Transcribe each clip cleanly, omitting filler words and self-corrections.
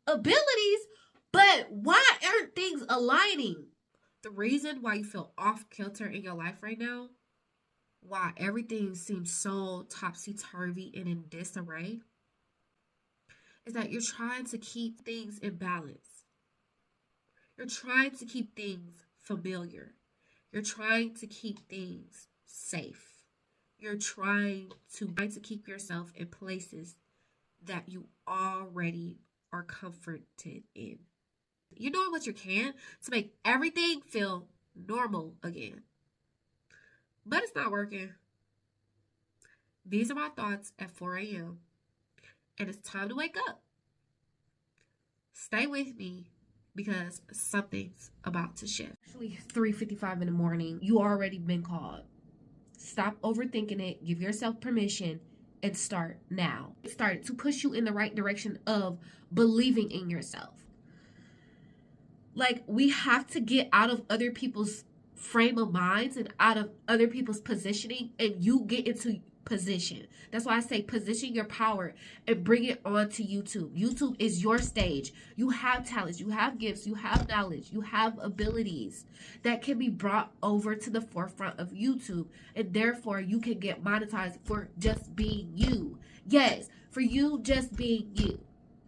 abilities, but why aren't things aligning? The reason why you feel off kilter in your life right now, why everything seems so topsy-turvy and in disarray, is that you're trying to keep things in balance. You're trying to keep things familiar. You're trying to keep things safe. You're trying to keep yourself in places that you already are comforted in. You're doing what you can to make everything feel normal again. But it's not working. These are my thoughts at 4 a.m. And it's time to wake up. Stay with me because something's about to shift. Actually, 3:55 in the morning. You already been called. Stop overthinking it. Give yourself permission and start now. Start to push you in the right direction of believing in yourself. Like, we have to get out of other people's frame of minds and out of other people's positioning, and you get into position. That's why I say position your power and bring it onto YouTube. YouTube is your stage. You have talents, you have gifts, you have knowledge, you have abilities that can be brought over to the forefront of YouTube, and therefore you can get monetized for just being you. Yes, for you just being you.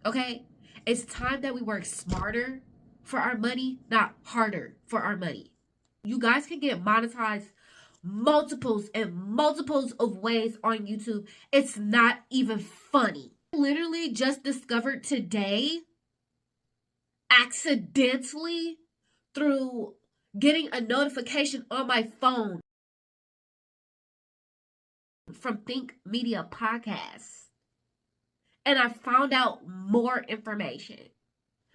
Okay? It's time that we work smarter for our money, not harder for our money. You guys can get monetized multiples and multiples of ways on YouTube. It's not even funny. I literally just discovered today, accidentally, through getting a notification on my phone from Think Media Podcasts. And I found out more information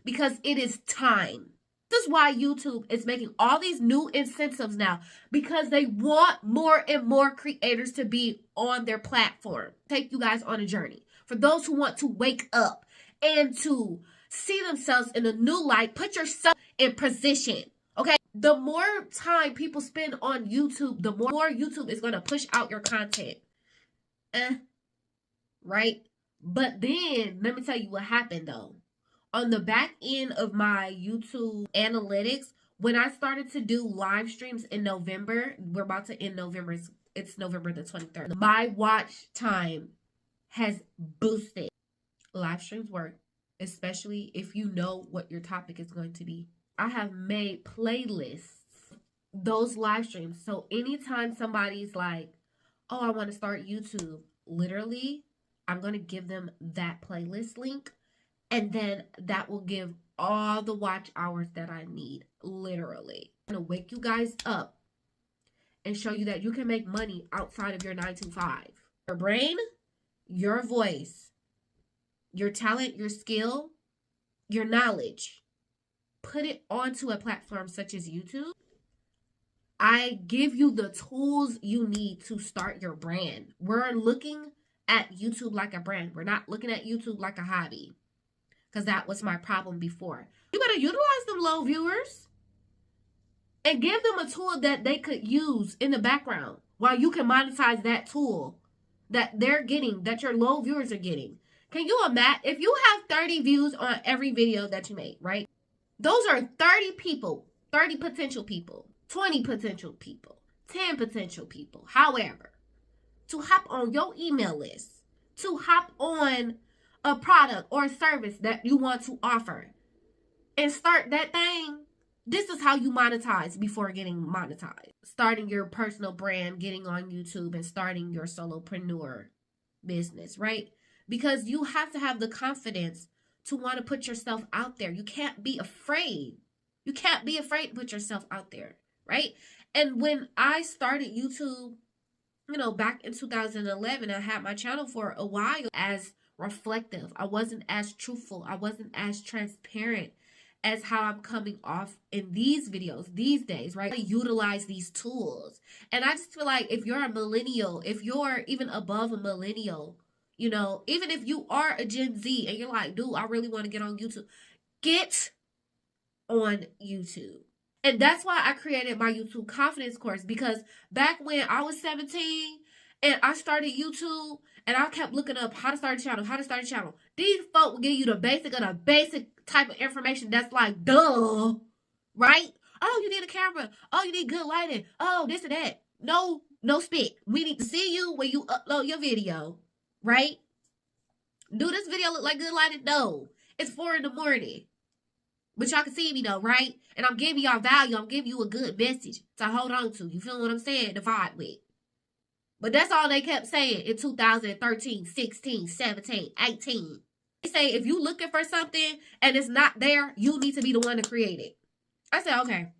because it is time. This is why YouTube is making all these new incentives now, because they want more and more creators to be on their platform. Take you guys on a journey. For those who want to wake up and to see themselves in a new light, put yourself in position. Okay? The more time people spend on YouTube, the more YouTube is going to push out your content. Right? But then, let me tell you what happened though. On the back end of my YouTube analytics, when I started to do live streams in November, we're about to end November. It's November the 23rd. My watch time has boosted. Live streams work, especially if you know what your topic is going to be. I have made playlists, those live streams. So anytime somebody's like, oh, I want to start YouTube, literally, I'm going to give them that playlist link. And then that will give all the watch hours that I need, literally. I'm going to wake you guys up and show you that you can make money outside of your 9 to 5. Your brain, your voice, your talent, your skill, your knowledge. Put it onto a platform such as YouTube. I give you the tools you need to start your brand. We're looking at YouTube like a brand. We're not looking at YouTube like a hobby. Because that was my problem before. You better utilize them low viewers and give them a tool that they could use in the background while you can monetize that tool that they're getting, that your low viewers are getting. Can you imagine if you have 30 views on every video that you make, right? Those are 30 people, 30 potential people, 20 potential people, 10 potential people. However, to hop on your email list, to hop on a product or a service that you want to offer and start that thing. This is how you monetize before getting monetized. Starting your personal brand, getting on YouTube, and starting your solopreneur business, right? Because you have to have the confidence to want to put yourself out there. You can't be afraid. You can't be afraid to put yourself out there, right? And when I started YouTube, you know, back in 2011, I had my channel for a while as reflective. I wasn't as truthful. I wasn't as transparent as how I'm coming off in these videos these days, right? I utilize these tools. And I just feel like if you're a millennial, if you're even above a millennial, you know, even if you are a Gen Z and you're like, dude, I really want to get on YouTube, get on YouTube. And that's why I created my YouTube confidence course, because back when I was 17 and I started YouTube and I kept looking up how to start a channel, these folk will give you the basic of the basic type of information that's like, duh, right? Oh, you need a camera. Oh, you need good lighting. Oh, this and that. No, no spit. We need to see you when you upload your video, right? Do this video look like good lighting? No. It's 4 in the morning. But y'all can see me though, right? And I'm giving y'all value. I'm giving you a good message to hold on to. You feel what I'm saying? To vibe with. But that's all they kept saying in 2013, 16, 17, 18. They say if you looking for something and it's not there, you need to be the one to create it. I said, okay.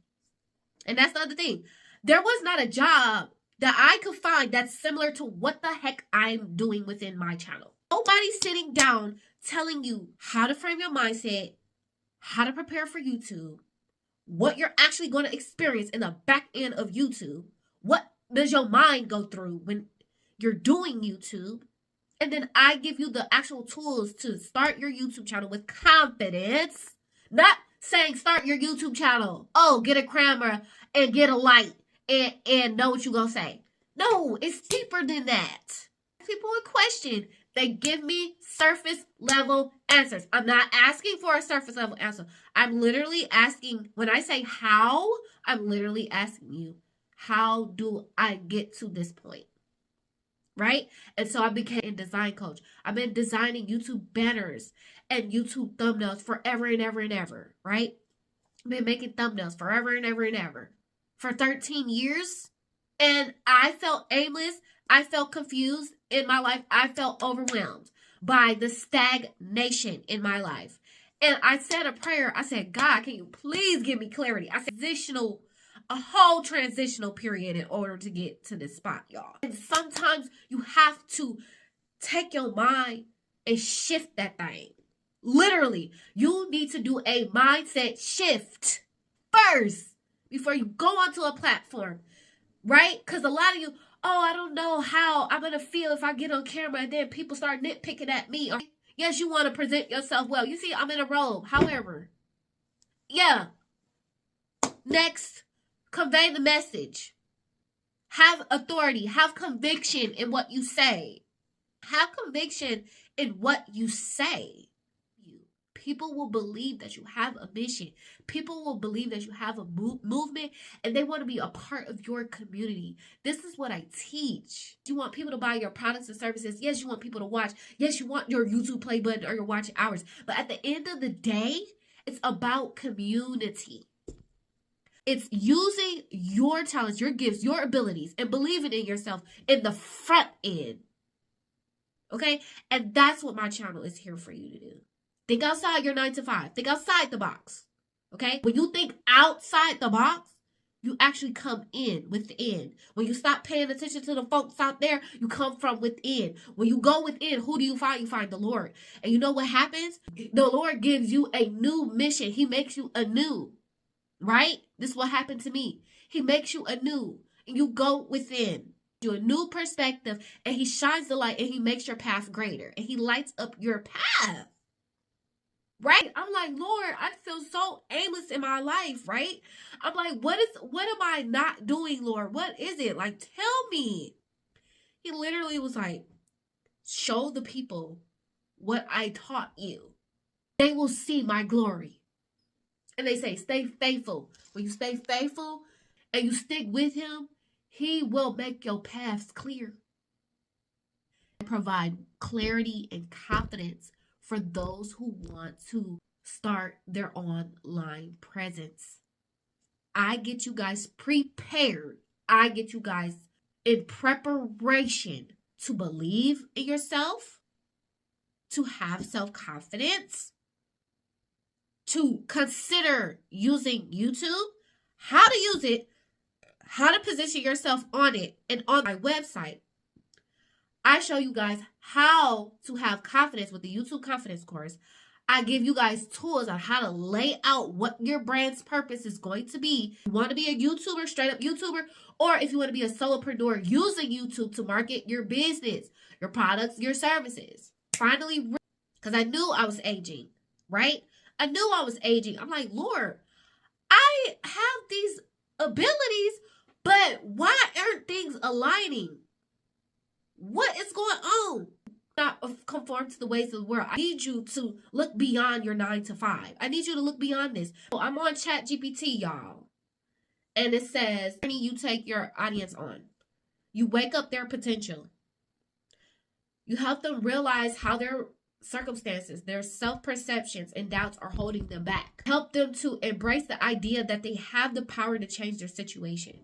And that's the other thing. There was not a job that I could find that's similar to what the heck I'm doing within my channel. Nobody's sitting down telling you how to frame your mindset, how to prepare for YouTube, what you're actually going to experience in the back end of YouTube. What does your mind go through when you're doing YouTube? And then I give you the actual tools to start your YouTube channel with confidence. Not saying start your YouTube channel. Oh, get a camera and get a light and know what you're going to say. No, it's deeper than that. People in question, they give me surface level answers. I'm not asking for a surface level answer. I'm literally asking, when I say how, I'm literally asking you, how do I get to this point? Right? And so I became a design coach. I've been designing YouTube banners and YouTube thumbnails forever and ever and ever. Right? I've been making thumbnails forever and ever and ever. For 13 years. And I felt aimless. I felt confused in my life. I felt overwhelmed by the stagnation in my life. And I said a prayer. I said, God, can you please give me clarity? I said, a whole transitional period in order to get to this spot, y'all. And sometimes you have to take your mind and shift that thing. Literally, you need to do a mindset shift first before you go onto a platform, right? Because a lot of you, oh, I don't know how I'm going to feel if I get on camera and then people start nitpicking at me. Yes, you want to present yourself well. You see, I'm in a robe. However, yeah. Next, convey the message. Have authority. Have conviction in what you say. Have conviction in what you say. People will believe that you have a mission. People will believe that you have a movement and they want to be a part of your community. This is what I teach. You want people to buy your products and services. Yes, you want people to watch. Yes, you want your YouTube play button or your watching hours. But at the end of the day, it's about community. It's using your talents, your gifts, your abilities, and believing in yourself in the front end. Okay? And that's what my channel is here for you to do. Think outside your 9 to 5. Think outside the box. Okay? When you think outside the box, you actually come in within. When you stop paying attention to the folks out there, you come from within. When you go within, who do you find? You find the Lord. And you know what happens? The Lord gives you a new mission. He makes you anew. Right? This is what happened to me. He makes you anew. And you go within. You a new perspective. And he shines the light. And he makes your path greater. And he lights up your path. Right? I'm like, Lord, I feel so aimless in my life, right? I'm like, what am I not doing, Lord? What is it? Like, tell me. He literally was like, show the people what I taught you. They will see my glory. And they say, stay faithful. When you stay faithful and you stick with him, he will make your paths clear. And provide clarity and confidence for those who want to start their online presence. I get you guys prepared. I get you guys in preparation to believe in yourself, to have self-confidence, to consider using YouTube, how to use it, how to position yourself on it, and on my website. I show you guys how to have confidence with the YouTube confidence course. I give you guys tools on how to lay out what your brand's purpose is going to be. You want to be a YouTuber, straight up YouTuber, or if you want to be a solopreneur using YouTube to market your business, your products, your services. Finally, because I knew I was aging, right? I knew I was aging. I'm like, Lord, I have these abilities, but why aren't things aligning? What is going on? Not conform to the ways of the world. I need you to look beyond your 9 to 5. I need you to look beyond this. I'm on ChatGPT, y'all. And it says, you take your audience on. You wake up their potential. You help them realize how their circumstances, their self-perceptions and doubts are holding them back. Help them to embrace the idea that they have the power to change their situation.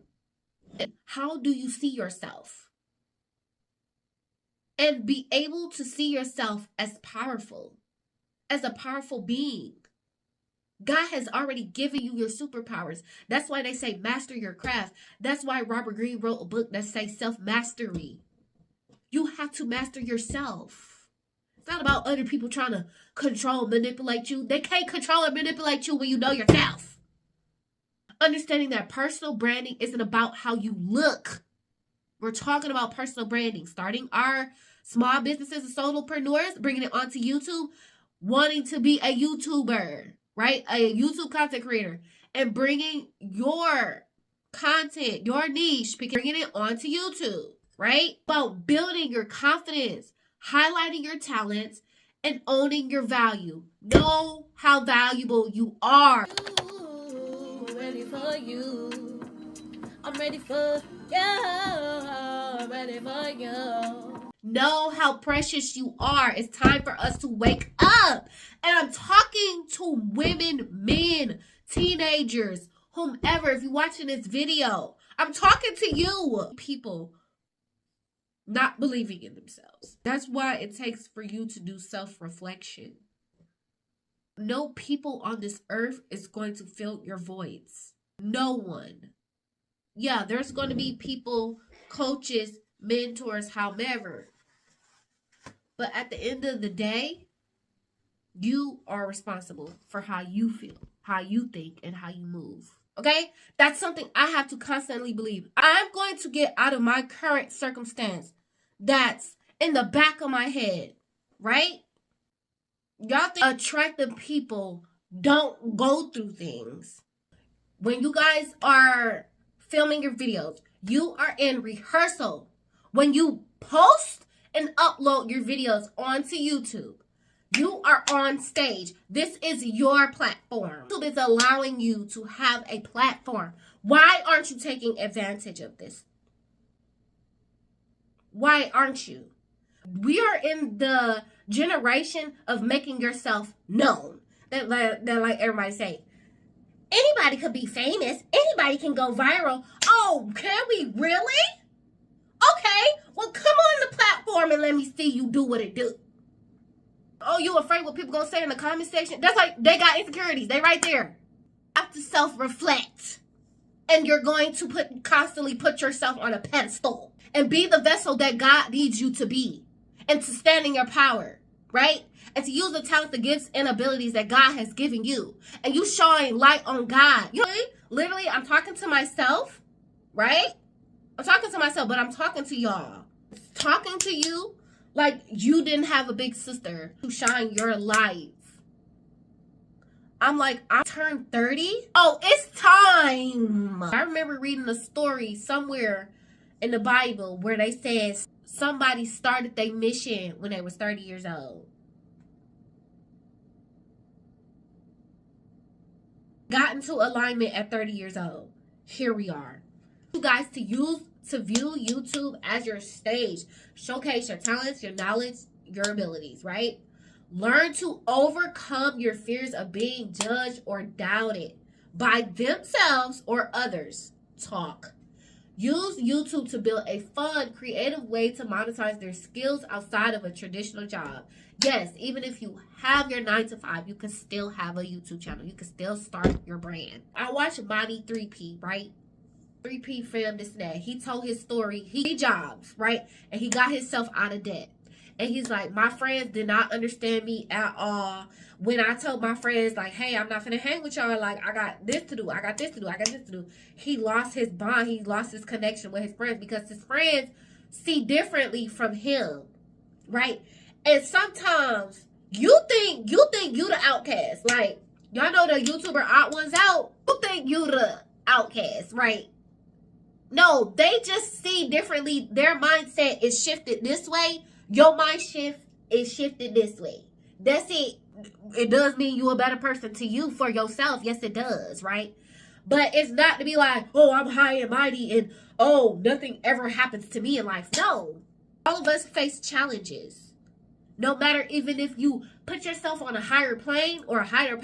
How do you see yourself? And be able to see yourself as powerful, as a powerful being. God has already given you your superpowers. That's why they say master your craft. That's why Robert Greene wrote a book that says self-mastery. You have to master yourself. It's not about other people trying to control, manipulate you. They can't control or manipulate you when you know yourself. Understanding that personal branding isn't about how you look. We're talking about personal branding. Starting our small businesses and solopreneurs, bringing it onto YouTube, wanting to be a YouTuber, right? A YouTube content creator. And bringing your content, your niche, bringing it onto YouTube, right? About building your confidence, highlighting your talents, and owning your value. Know how valuable you are. I'm ready for you. I'm ready for you. I'm ready for you. Know how precious you are. It's time for us to wake up. And I'm talking to women, men, teenagers, whomever. If you're watching this video, I'm talking to you. People not believing in themselves. That's why it takes for you to do self-reflection. No people on this earth is going to fill your voids. No one. Yeah, there's going to be people, coaches, mentors, however. But at the end of the day, you are responsible for how you feel, how you think, and how you move. Okay? That's something I have to constantly believe. I'm going to get out of my current circumstance that's in the back of my head, right? Y'all think attractive people don't go through things. When you guys are filming your videos, you are in rehearsal. When you post and upload your videos onto YouTube, you are on stage. This is your platform. YouTube is allowing you to have a platform. Why aren't you taking advantage of this? Why aren't you? We are in the generation of making yourself known. That like everybody say, anybody could be famous. Anybody can go viral. Oh, can we really? Okay, well, come on the platform and let me see you do what it do. Oh, you afraid what people gonna say in the comment section? That's like, they got insecurities. They right there. You have to self-reflect. And you're going to constantly put yourself on a pedestal. And be the vessel that God needs you to be. And to stand in your power, right? And to use the talents, the gifts, and abilities that God has given you. And you shine light on God. You know, literally, I'm talking to myself, right? I'm talking to myself, but I'm talking to y'all. Talking to you like you didn't have a big sister to shine your light. I'm like, I turned 30. Oh, it's time. I remember reading a story somewhere in the Bible where they said somebody started their mission when they was 30 years old. Got into alignment at 30 years old. Here we are. You guys to view YouTube as your stage. Showcase your talents, your knowledge, your abilities, right? Learn to overcome your fears of being judged or doubted by themselves or others. Talk. Use YouTube to build a fun, creative way to monetize their skills outside of a traditional job. Yes, even if you have your 9 to 5, you can still have a YouTube channel. You can still start your brand. I watched Monty 3P, right? 3P film this and that. He told his story. He jobs, right? And he got himself out of debt. And he's like, my friends did not understand me at all. When I told my friends, like, hey, I'm not finna hang with y'all. Like, I got this to do. I got this to do. I got this to do. He lost his bond. He lost his connection with his friends because his friends see differently from him, right? And sometimes you think you the outcast. Like, y'all know the YouTuber Odd Ones Out? You think you the outcast, right? No, they just see differently. Their mindset is shifted this way. Your mind shift is shifted this way. That's it. It does mean you a better person to you for yourself. Yes, it does, right? But it's not to be like, oh, I'm high and mighty and oh, nothing ever happens to me in life. No. All of us face challenges. No matter even if you put yourself on a higher plane or a higher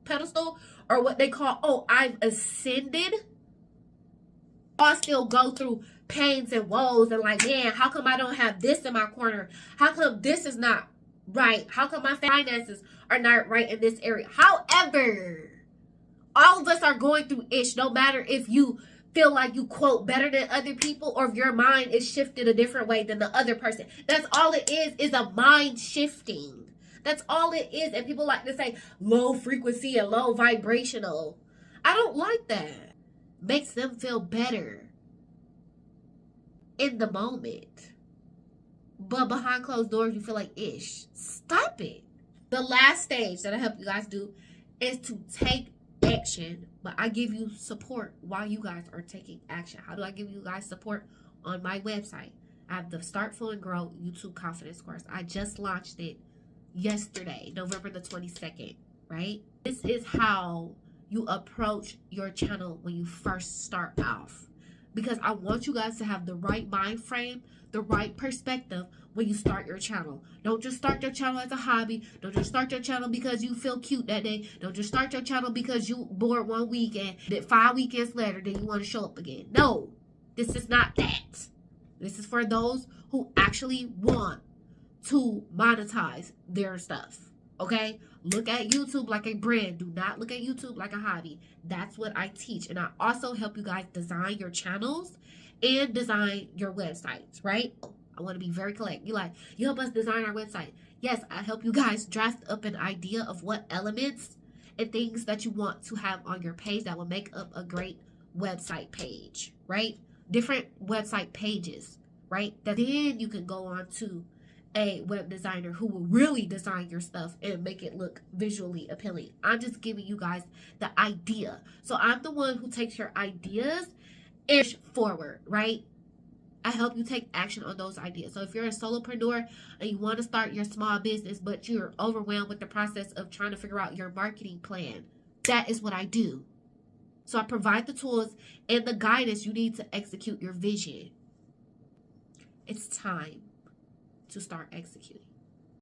pedestal or what they call, oh, I've ascended. I'll still go through pains and woes and like, man, how come I don't have this in my corner? How come this is not right? How come my finances are not right in this area? However, all of us are going through ish, no matter if you feel like you quote better than other people or if your mind is shifted a different way than the other person. That's all it is a mind shifting. That's all it is. And people like to say low frequency and low vibrational. I don't like that. Makes them feel better in the moment. But behind closed doors, you feel like ish. Stop it. The last stage that I help you guys do is to take action, but I give you support while you guys are taking action. How do I give you guys support? On my website, I have the Start, Flow, and Grow YouTube Confidence course. I just launched it yesterday, November the 22nd, right? This is how you approach your channel when you first start off, because I want you guys to have the right mind frame, the right perspective when you start your channel. Don't just start your channel as a hobby. Don't just start your channel because you feel cute that day. Don't just start your channel because you bored one weekend, then 5 weekends later, then you want to show up again. No, this is not that. This is for those who actually want to monetize their stuff. Okay? Look at YouTube like a brand. Do not look at YouTube like a hobby. That's what I teach. And I also help you guys design your channels and design your websites, right? I want to be very clear. You help us design our website. Yes, I help you guys draft up an idea of what elements and things that you want to have on your page that will make up a great website page, right? Different website pages, right? That then you can go on to a web designer who will really design your stuff and make it look visually appealing. I'm just giving you guys the idea. So I'm the one who takes your ideas and forward, right? I help you take action on those ideas. So if you're a solopreneur and you want to start your small business, but you're overwhelmed with the process of trying to figure out your marketing plan, that is what I do. So I provide the tools and the guidance you need to execute your vision. It's time to start executing.